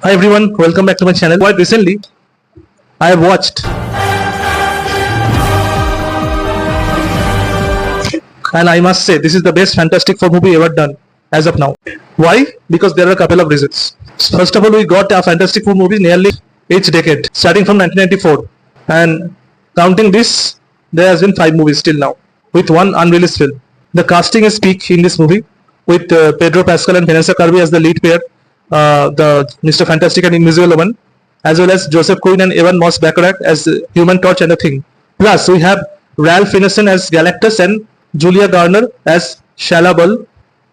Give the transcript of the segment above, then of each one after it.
Hi everyone, welcome back to my channel. Quite recently, I have watched and I must say this is the best Fantastic Four movie ever done as of now. Why? Because there are a couple of reasons. First of all, we got a Fantastic Four movie nearly each decade, starting from 1994, and counting this, there has been 5 movies till now, with one unreleased film. The casting is peak in this movie, with Pedro Pascal and Vanessa Kirby as the lead pair, the Mr. Fantastic and Invisible Woman, as well as Joseph Quinn and Evan Moss Baccarat as Human Torch and the Thing. Plus, we have Ralph Ineson as Galactus and Julia Garner as Shala Bull,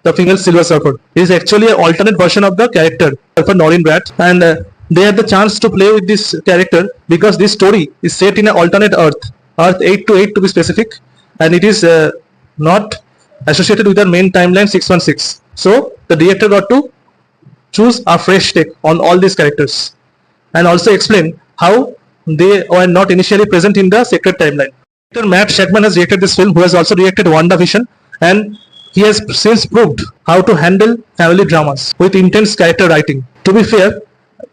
the female Silver Surfer. It is actually an alternate version of the character for Norrin Bratt, and they had the chance to play with this character because this story is set in an alternate Earth, Earth 828 to be specific, and it is not associated with the main timeline 616. So the director got to choose a fresh take on all these characters and also explain how they were not initially present in the sacred timeline. Director Matt Shakman has directed this film, who has also directed WandaVision, and he has since proved how to handle family dramas with intense character writing. To be fair,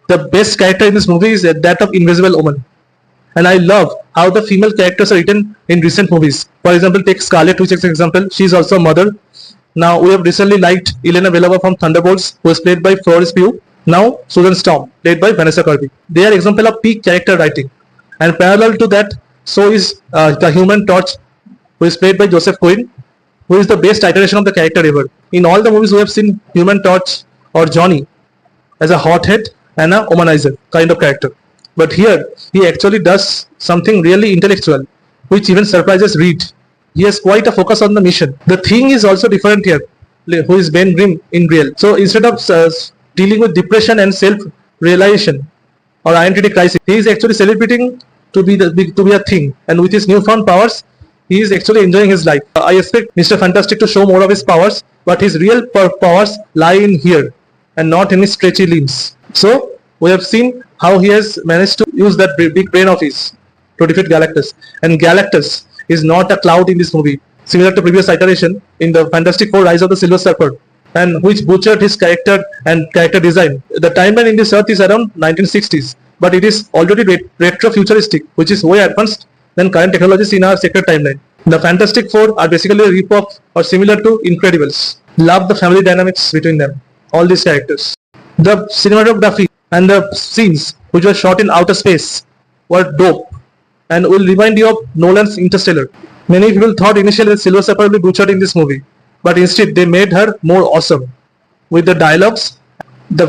the best character in this movie is that of Invisible Woman, and I love how the female characters are written in recent movies. For example, take Scarlet Witch as an example. She is also a mother. Now, we have recently liked Elena Belova from Thunderbolts, who is played by Florence Pugh. Now, Susan Storm, played by Vanessa Kirby. They are example of peak character writing. And parallel to that, so is the Human Torch, who is played by Joseph Quinn, who is the best iteration of the character ever. In all the movies, we have seen Human Torch or Johnny as a hothead and a womanizer kind of character. But here, he actually does something really intellectual, which even surprises Reed. He has quite a focus on the mission. The Thing is also different here, who is Ben Grimm in real. So instead of dealing with depression and self-realization or identity crisis, he is actually celebrating to be a thing. And with his newfound powers, he is actually enjoying his life. I expect Mr. Fantastic to show more of his powers, but his real powers lie in here and not in his stretchy limbs. So we have seen how he has managed to use that big brain of his to defeat Galactus. And Galactus is not a cloud in this movie, similar to previous iteration in the Fantastic Four Rise of the Silver Surfer, and which butchered his character and character design. The timeline in this Earth is around 1960s, but it is already retro-futuristic, which is way advanced than current technologies in our sacred timeline. The Fantastic Four are basically a rip-off or similar to Incredibles. Love the family dynamics between them, all these characters. The cinematography and the scenes which were shot in outer space were dope and will remind you of Nolan's Interstellar. Many people thought initially that Silver Surfer would be butchered in this movie, but instead they made her more awesome with the dialogues, the